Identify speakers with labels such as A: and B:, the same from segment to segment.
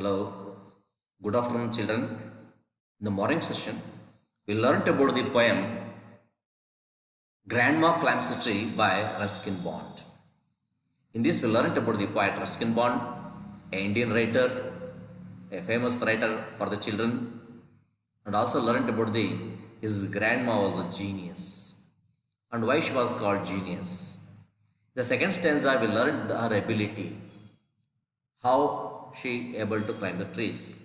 A: Hello, good afternoon, children. In the morning session, we learnt about the poem Grandma Climbs a Tree by Ruskin Bond. In this, we learnt about the poet Ruskin Bond, an Indian writer, a famous writer for the children, and also learnt about his grandma was a genius and why she was called genius. The second stanza, we learned her ability, how she able to climb the trees,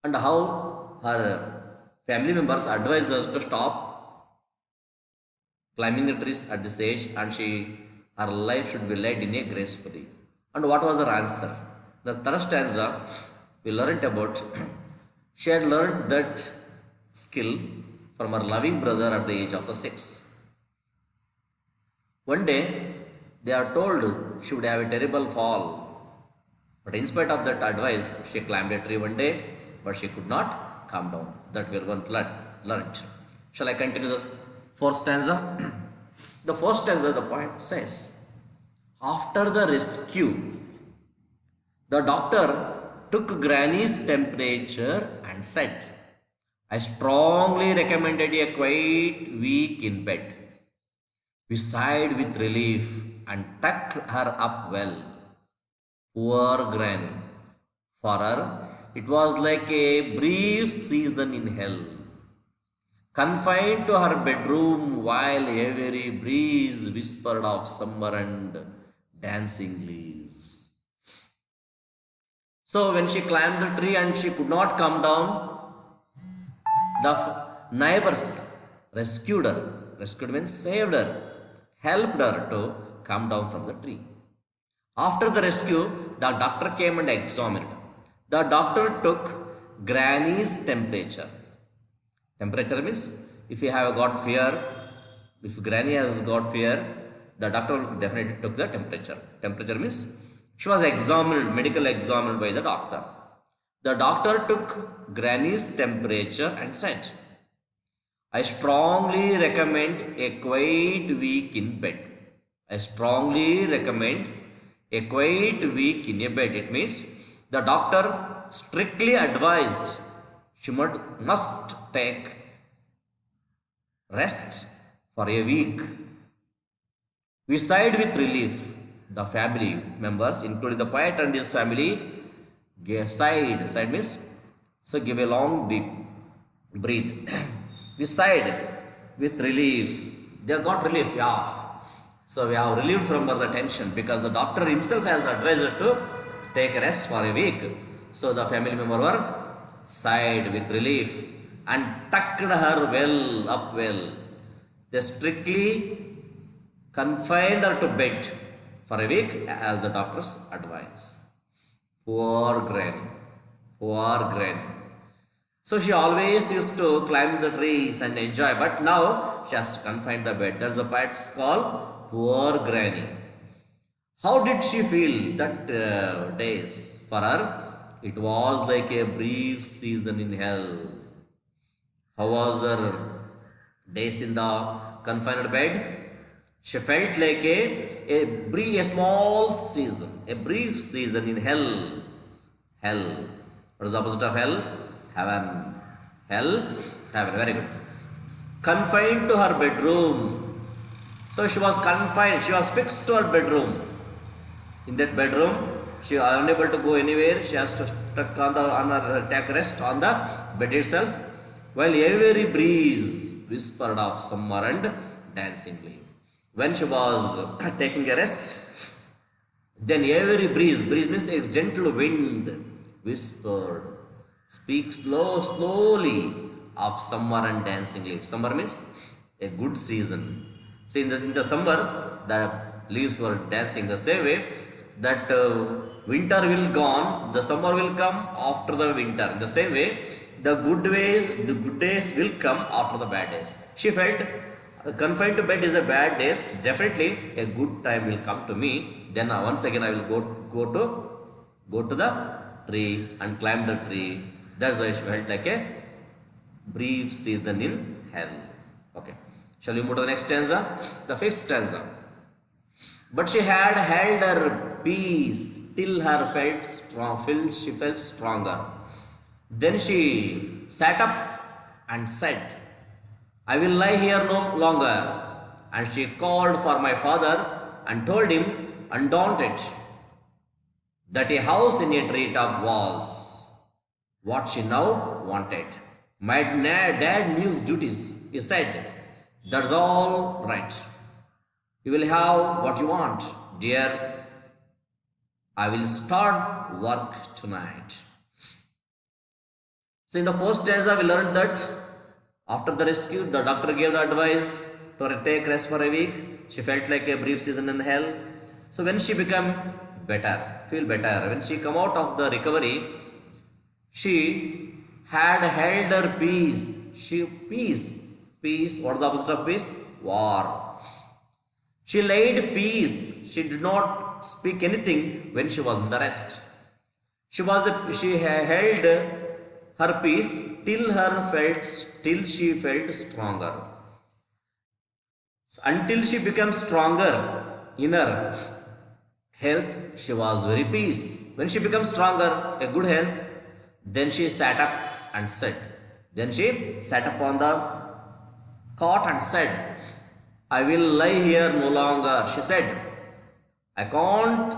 A: and how her family members advised her to stop climbing the trees at this age and her life should be led in a gracefully. And what was her answer? The third stanza we learned about she had learned that skill from her loving brother at the age of the 6. One day they are told she would have a terrible fall. But in spite of that advice, she climbed a tree one day, but she could not come down. That we are going to learn. Shall I continue the fourth stanza? The fourth stanza, the poet says, after the rescue, the doctor took Granny's temperature and said, I strongly recommended a quiet week in bed. We sighed with relief and tucked her up well. Poor Granny. For her, it was like a brief season in hell. Confined to her bedroom while every breeze whispered of summer and dancing leaves. So when she climbed the tree and she could not come down, the neighbors rescued her. Rescued means saved her, helped her to come down from the tree. After the rescue, the doctor came and examined. The doctor took Granny's temperature. Temperature means if you have got fear, if Granny has got fear, the doctor definitely took the temperature. Temperature means she was examined, medical examined by the doctor. The doctor took Granny's temperature and said, I strongly recommend a quiet week in bed. I strongly recommend a quiet week in a bed. It means the doctor strictly advised she must take rest for a week. We sighed with relief. The family members, including the poet and his family, sighed. Sighed means so give a long deep breathe. We sighed with relief. They got relief, yeah. So we have relieved from the tension because the doctor himself has advised her to take a rest for a week. So the family member were sighed with relief and tucked her well up well. They strictly confined her to bed for a week as the doctor's advice. Poor Granny. Poor Granny. So she always used to climb the trees and enjoy, but now she has to confine the bed. There's a poet's called Poor Granny. How did she feel that days? For her, it was like a brief season in hell. How was her days in the confined bed? She felt like a small season, a brief season in hell. Hell. What is the opposite of hell? Heaven. Hell, heaven. Very good. Confined to her bedroom. So she was confined, she was fixed to her bedroom. In that bedroom, she was unable to go anywhere. She has to stuck on her take rest on the bed itself. While every breeze whispered of summer and dancing leaf. When she was taking a rest, then every breeze means a gentle wind whispered, speak slowly of summer and dancing leaves. Summer means a good season. See, in the summer, the leaves were dancing the same way that winter will gone, the summer will come after the winter. In the same way, the good days will come after the bad days. She felt confined to bed is a bad days. Definitely, a good time will come to me. Then once again, I will go to the tree and climb the tree. That's why she felt like a brief season in hell. Okay. Shall we move to the next stanza? The fifth stanza. But she had held her peace till her felt strong, she felt stronger. Then she sat up and said, I will lie here no longer. And she called for my father and told him, undaunted, that a house in a treetop was what she now wanted. My dad knew his duties. He said, that's all right. You will have what you want, dear. I will start work tonight. So in the first stanza, we learned that after the rescue, the doctor gave the advice to take rest for a week. She felt like a brief season in hell. So when she became better, feel better, when she come out of the recovery, she had held her peace. Peace. What is the opposite of peace? War. She laid peace. She did not speak anything when she was in the rest. She held her peace till she felt stronger. So until she became stronger in her health, she was very peace. When she became stronger, a good health, then she sat up and said. Then she sat up on the cot and said, I will lie here no longer. She said, I can't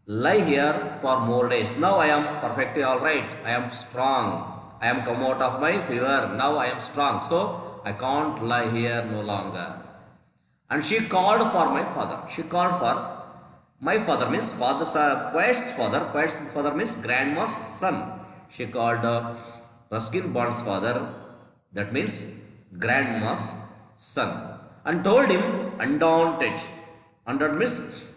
A: lie here for more days. Now I am perfectly all right. I am strong. I am come out of my fever. Now I am strong. So I can't lie here no longer. And she called for my father. She called for my father means poet's father. Poet's father means grandma's son. She called Ruskin Bond's father. That means grandma's son. And told him undaunted. Undaunted means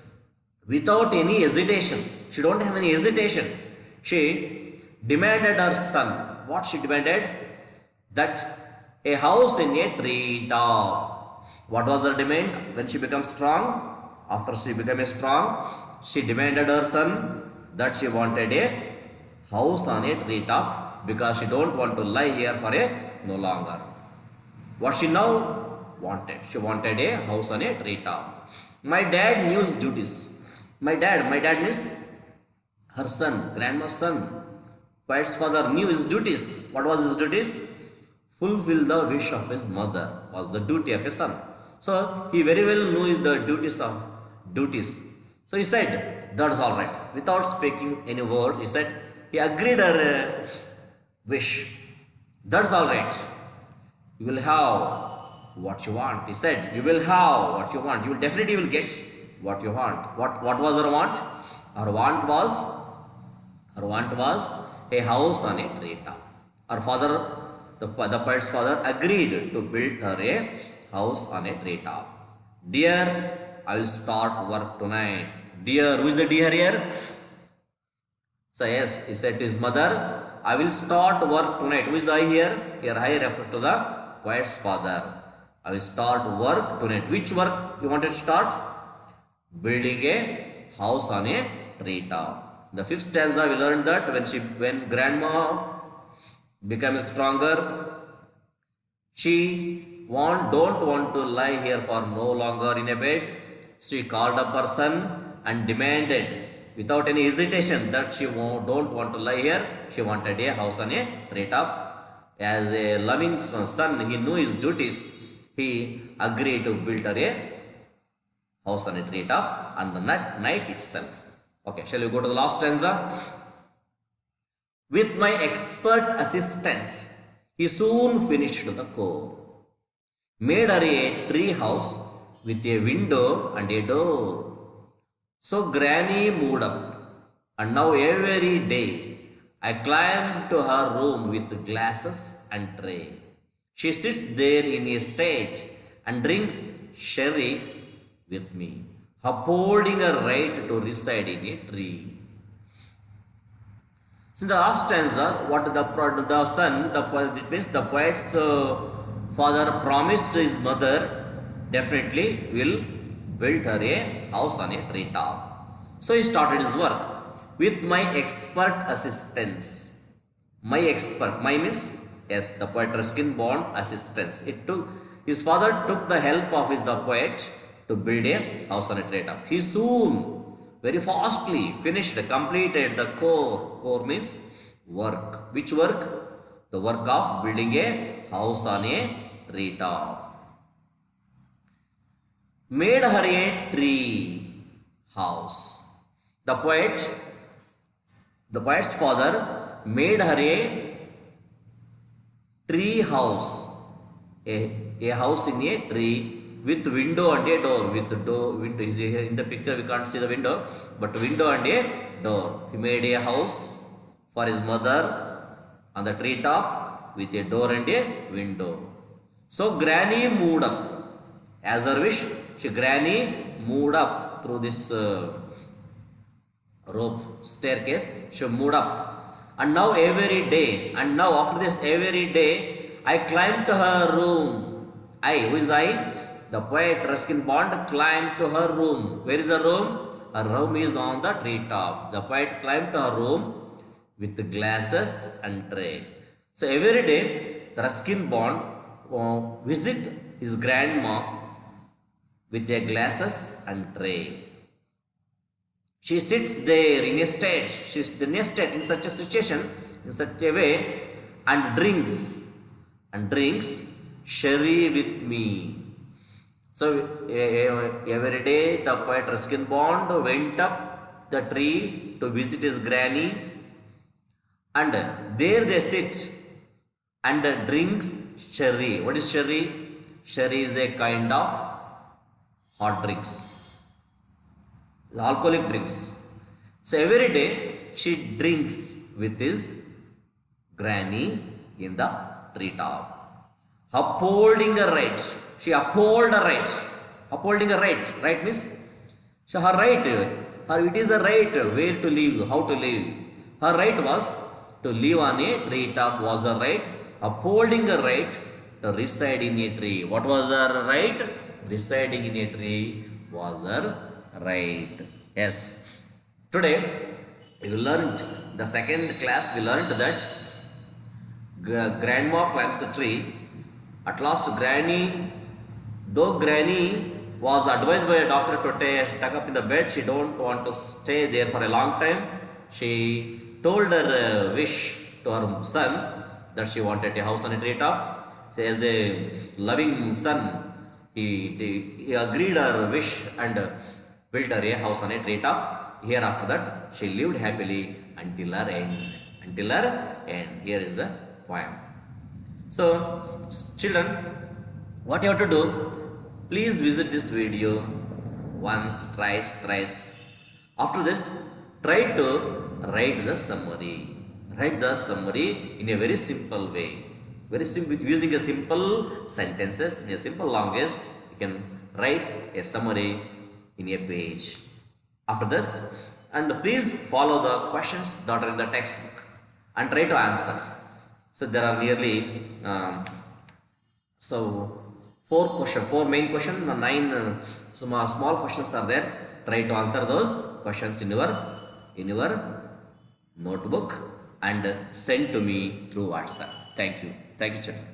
A: without any hesitation. She don't have any hesitation. She demanded her son. What she demanded? That a house in a tree top. What was her demand when she became strong? After she became strong, she demanded her son that she wanted a house on a tree top because she don't want to lie here for no longer. What she now wanted? She wanted a house on a tree top. My dad knew his duties. My dad means her son, grandma's son. Poet's father knew his duties. What was his duties? Fulfill the wish of his mother was the duty of a son. So he very well knew the duties. So he said, that's all right. Without speaking any word, he said, he agreed her wish. That's all right. You will have what you want. He said, you will have what you want. You will definitely will get what you want. What was her want? Her want was a house on a treetop. Her father, the poet's father, agreed to build her a house on a treetop. Dear, I will start work tonight. Dear, who is the dear here? So yes, he said to his mother, I will start work tonight. Who is the I here? Here I refer to the poet's father. I will start work tonight. Which work you wanted to start? Building a house on a treetop. The fifth stanza we learned that when grandma became stronger, she don't want to lie here for no longer in a bed. She called up her son and demanded without any hesitation that she don't want to lie here. She wanted a house on a treetop. As a loving son, he knew his duties. He agreed to build her a house on a treetop on the night itself. Okay, shall we go to the last stanza? With my expert assistance, he soon finished the core. Made her a tree house with a window and a door. So Granny moved up, and now every day I climb to her room with glasses and tray. She sits there in a state and drinks sherry with me, upholding her right to reside in a tree. So in the last stanza, what the son, which means the poet's father promised his mother definitely will build her a house on a treetop. So he started his work with my expert assistance. My means yes, the poet Ruskin Bond assistance. His father took the help of the poet to build a house on a treetop. He soon very fastly finished, completed the core. Core means work. Which work? The work of building a house on a treetop. Made her a tree house. The poet's father made her a tree house. A house in a tree with window and a door. With the door, window is in the picture we can't see the window, but window and a door. He made a house for his mother on the treetop with a door and a window. So Granny moved up. As her wish, Granny moved up through this rope staircase. She moved up. And now after this every day, I climbed to her room. Who is I? The poet Ruskin Bond climbed to her room. Where is her room? Her room is on the treetop. The poet climbed to her room with the glasses and tray. So every day, the Ruskin Bond visit his grandma with their glasses and tray. She sits there in a state, in such a situation, in such a way, and drinks sherry with me. So every day the poet Ruskin Bond went up the tree to visit his granny, and there they sit and drinks sherry. What is sherry? Sherry is a kind of hot drinks, alcoholic drinks. So every day she drinks with his granny in the treetop, upholding a right. She uphold a right. Upholding a right. Right means so her right. It is a right where to live, how to live. Her right was to live on a treetop was a right. Upholding a right to reside in a tree. What was her right? Residing in a tree was her right. Yes. Today we learned the second class. We learned that grandma climbs a tree. At last, though Granny was advised by a doctor to tuck up in the bed, she don't want to stay there for a long time. She told her wish to her son that she wanted a house on a treetop. So as a loving son, he agreed her wish and built her a house on a treetop. Here after that, she lived happily until her end. Until her end. Here is the poem. So, children, what you have to do? Please visit this video once, twice, thrice. After this, try to write the summary. Write the summary in a very simple way. Very simple, using a simple sentences in a simple language. You can write a summary in a page. After this, and please follow the questions that are in the textbook and try to answer. So there are nearly four main questions, 9 small questions are there. Try to answer those questions in your notebook and send to me through WhatsApp. Thank you, children.